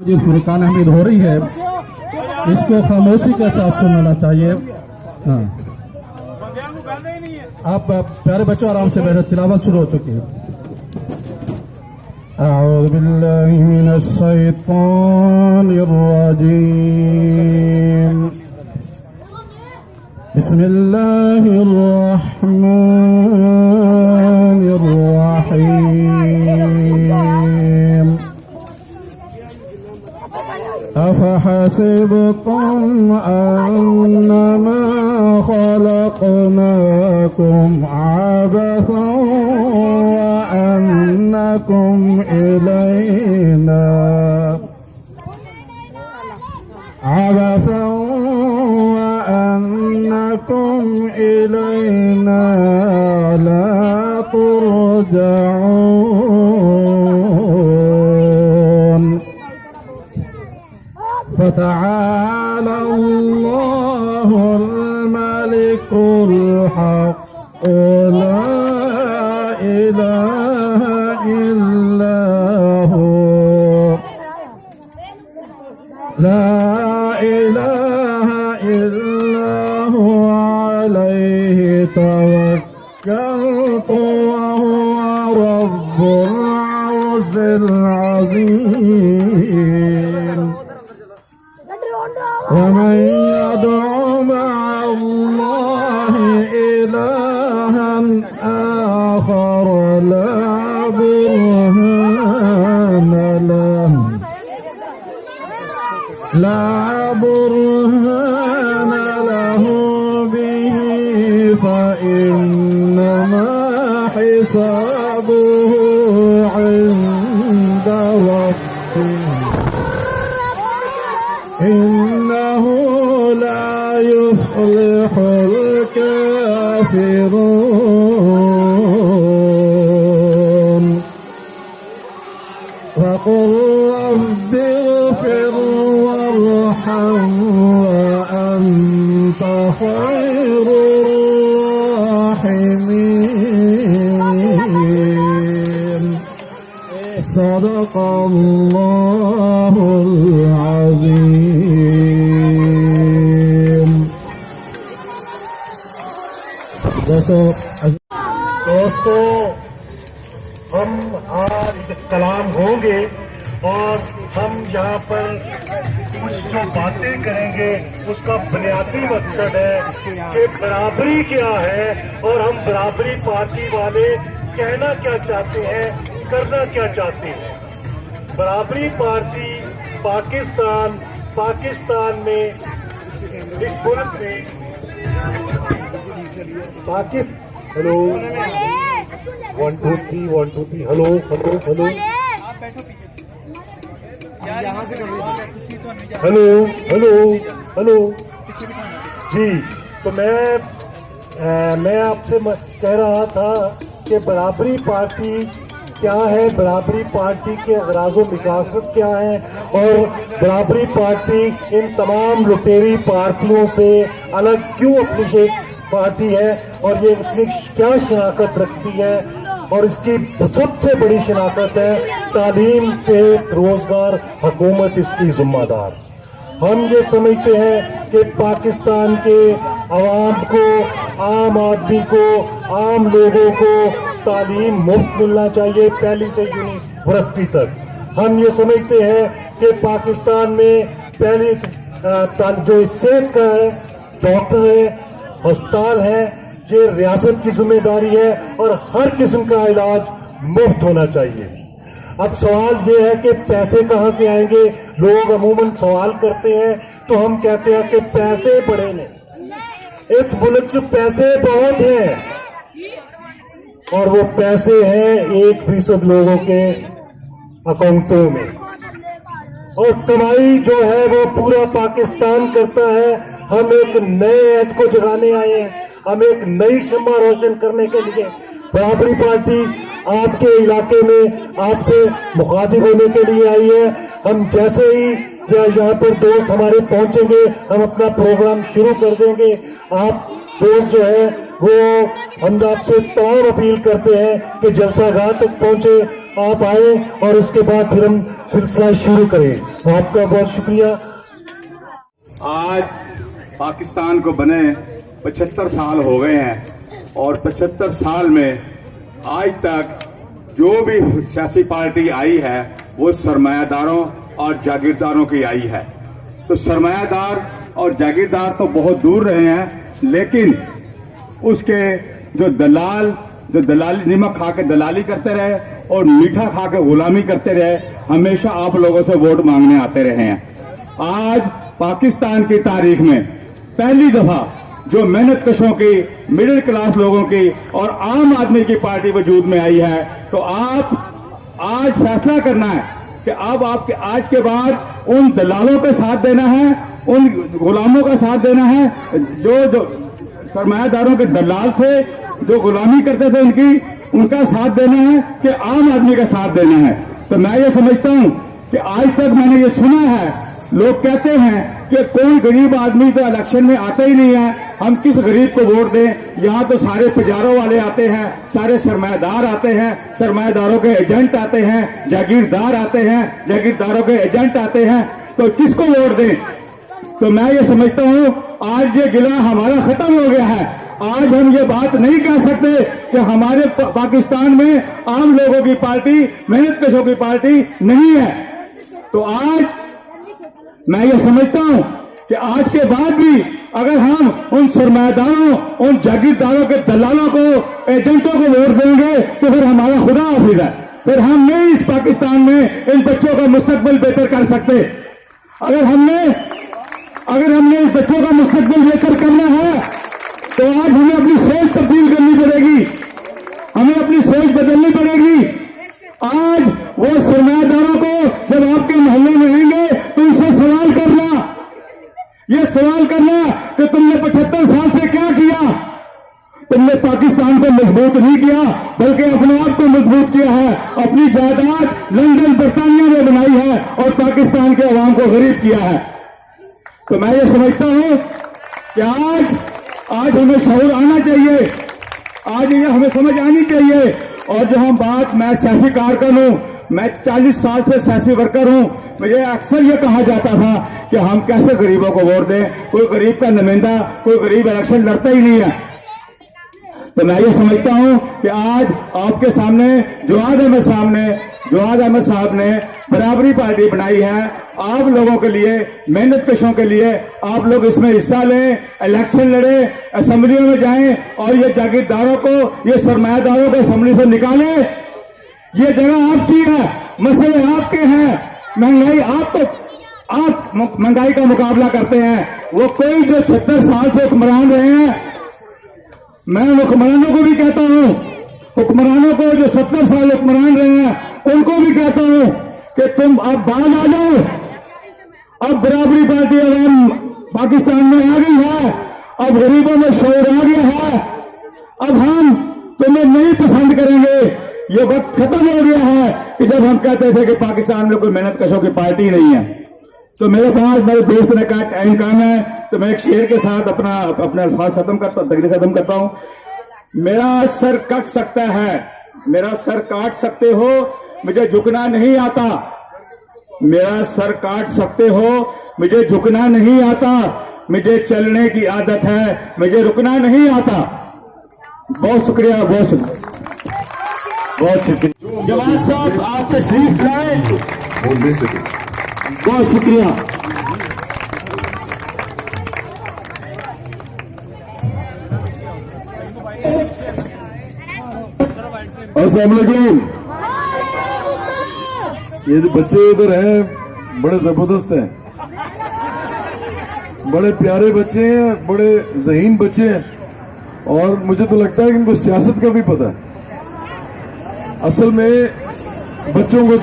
जो फुरकान हमीद हो रही है इसको खामोशी के साथ सुनना चाहिए। हाँ, आप प्यारे बच्चों आराम से बैठे, तिलावत शुरू हो चुकी है। अऊज़ु बिल्लाहि मिनश शैतानिर रजीम। बिस्मिल्लाहिर रहमानिर रहीम। अफहसिबतुम अन्नमा खलक़नाकुम अबसन व अन्नकुम इलैना ला तुरजऊन। فتعالى الله الملك الحق لا إله إلا هو عليه توكلت وهو رب العرش العظيم. ومن يدع مع الله إلها آخر لا برهان له به فإنما حسابه عند ربه إنه لا يفلح الكافرون. وقل رب اغفر وارحم وأنت خير الراحمين. صدق الله العظيم. دوستو ہم آج کلام ہوں گے اور ہم یہاں پر کچھ جو باتیں کریں گے اس کا بنیادی مقصد ہے کہ برابری کیا ہے اور ہم برابری پارٹی والے کہنا کیا چاہتے ہیں، کرنا کیا چاہتے ہیں۔ برابری پارٹی پاکستان میں اس ملک میں ہلو 1 2 3 1 2 3 ہلو جی، تو میں آپ سے کہہ رہا تھا کہ برابری پارٹی کیا ہے، برابری پارٹی کے اغراض و مقاصد کیا ہیں، اور برابری پارٹی ان تمام لٹیری پارٹیوں سے الگ کیوں اپنی پارٹی ہے، اور یہ اتنی کیا شناخت رکھتی ہے، اور اس کی سب سے بڑی شناخت ہے تعلیم، صحت، روزگار، حکومت اس کی ذمہ دار۔ ہم یہ سمجھتے ہیں کہ پاکستان کے عوام کو، عام آدمی کو، عام لوگوں کو تعلیم مفت ملنا چاہیے، پہلی سے یونیورسٹی تک۔ ہم یہ سمجھتے ہیں کہ پاکستان میں پہلی جو صحت کا ہے، ڈاکٹر ہے، ہسپتال ہے، یہ ریاست کی ذمہ داری ہے، اور ہر قسم کا علاج مفت ہونا چاہیے۔ اب سوال یہ ہے کہ پیسے کہاں سے آئیں گے؟ لوگ عموماً سوال کرتے ہیں تو ہم کہتے ہیں کہ پیسے بڑے نے، اس ملک سے پیسے بہت ہیں، اور وہ پیسے ہیں 1% لوگوں کے اکاؤنٹوں میں، اور کمائی جو ہے وہ پورا پاکستان کرتا ہے۔ ہم ایک نئے عہد کو جگانے آئے ہیں، ہم ایک نئی شمع روشن کرنے کے لیے۔ برابری پارٹی آپ کے علاقے میں آپ سے مخاطب ہونے کے لیے آئی ہے۔ ہم جیسے ہی یہاں پر دوست ہمارے پہنچیں گے ہم اپنا پروگرام شروع کر دیں گے۔ آپ دوست جو ہے وہ ہم آپ سے تمام اپیل کرتے ہیں کہ جلسہ گاہ تک پہنچے، آپ آئیں اور اس کے بعد پھر ہم سلسلہ شروع کریں۔ आपका बहुत शुक्रिया। आज पाकिस्तान को बने 75 साल हो गए हैं और 75 साल में आज तक जो भी सियासी पार्टी आई है वो सरमायादारों और जागीरदारों की आई है। तो सरमायादार और जागीरदार तो बहुत दूर रहे हैं, लेकिन उसके जो दलाली नमक खा के दलाली करते रहे और मीठा खा के गुलामी करते रहे, हमेशा आप लोगों से वोट मांगने आते रहे हैं। आज पाकिस्तान की तारीख में पहली दफा जो मेहनत कशों की, मिडिल क्लास लोगों की और आम आदमी की पार्टी वजूद में आई है। तो आप आज फैसला करना है कि अब आपके आज के बाद उन दलालों के साथ देना है, उन गुलामों का साथ देना है जो सरमायादारों के दलाल थे, जो गुलामी करते थे उनका साथ देना है कि आम आदमी का साथ देना है। तो मैं ये समझता हूं कि आज तक मैंने ये सुना है, लोग कहते हैं कि कोई गरीब आदमी तो इलेक्शन में आता ही नहीं है, हम किस गरीब को वोट दें। यहाँ तो सारे पुजारों वाले आते हैं, सारे सरमायादार आते हैं, सरमायादारों के एजेंट आते हैं, जागीरदार आते हैं, जागीरदारों के एजेंट आते हैं, तो किसको वोट दें। तो मैं ये समझता हूँ आज ये गिला हमारा खत्म हो गया है। आज हम ये बात नहीं कह सकते कि हमारे पाकिस्तान में आम लोगों की पार्टी, मेहनत कशों की पार्टी नहीं है। तो आज मैं ये समझता हूं कि आज के बाद भी अगर हम उन सरमायादारों, उन जागीरदारों के दलालों को, एजेंटों को वोट देंगे तो फिर हमारा खुदा हाफिज है, फिर हम नहीं इस पाकिस्तान में इन बच्चों का मुस्तकबिल बेहतर कर सकते। अगर हमने इस बच्चों का मुस्तकबिल बेहतर करना है तो आज हमें अपनी सोच तब्दील करनी पड़ेगी, हमें अपनी सोच बदलनी पड़ेगी। आज वो सरमायादारों को जब आपके मोहल्ले में आएंगे तो उनसे सवाल करना, ये सवाल करना कि तुमने 75 साल से क्या किया। तुमने पाकिस्तान को मजबूत नहीं किया बल्कि अपने आप को मजबूत किया है, अपनी जायदाद लंदन बर्तानिया में बनाई है और पाकिस्तान के अवाम को गरीब किया है। तो मैं ये समझता हूं कि आज हमें शऊर आना चाहिए, आज ये हमें समझ आनी चाहिए। और जो हम बात, मैं सियासी कारकुन हूं, मैं 40 साल से सियासी वर्कर हूं, मुझे अक्सर ये कहा जाता था कि हम कैसे गरीबों को वोट दें, कोई गरीब का नुमाइंदा, कोई गरीब इलेक्शन लड़ता ही नहीं है। तो मैं ये समझता हूं कि आज आपके सामने जवाद अहमद साहब ने बराबरी पार्टी बनाई है। आप लोगों के लिए, मेहनत कशों के लिए आप लोग इसमें हिस्सा लें, इलेक्शन लड़े, असेंबलियों में जाएं और ये जागीरदारों को, ये सरमायादारों को असेंबली से निकालें। ये जगह आपकी है, मसले आपके हैं, महंगाई आप महंगाई का मुकाबला करते हैं। वो कोई जो 70 साल से हुक्मरान रहे हैं, मैं हुक्मरानों को भी कहता हूं, हुक्मरानों को जो 70 साल हुक्मरान रहे हैं उनको भी कहता हूं कि तुम अब बाहर आ जाओ। अब बराबरी पार्टी अवाम पाकिस्तान में आ गई है, अब गरीबों में शोर आ गया है, अब हम तुम्हें नहीं पसंद करेंगे। ये वक्त खत्म हो गया है कि जब हम कहते थे कि पाकिस्तान में कोई मेहनत कशों की पार्टी नहीं है। तो मेरे पास, मेरे दोस्त ने कहा टाइम कम है, तो मैं एक शेर के साथ अपना अल्फाज तकरीर खत्म करता हूं। मेरा सर कट सकता है, मेरा सर काट सकते हो, मुझे झुकना नहीं आता। मेरा सर काट सकते हो, मुझे झुकना नहीं आता। मुझे चलने की आदत है, मुझे रुकना नहीं आता। बहुत शुक्रिया, बहुत शुक्रिया, बहुत शुक्रिया। जवान साहब आप तशरीफ लाए, बहुत शुक्रिया। अस्सलाम वालेकुम। ये जो बच्चे इधर हैं बड़े जबरदस्त हैं, बड़े प्यारे बच्चे हैं, बड़े ज़हीन बच्चे हैं और मुझे तो लगता है कि इनको सियासत का भी पता है। असल में बच्चों को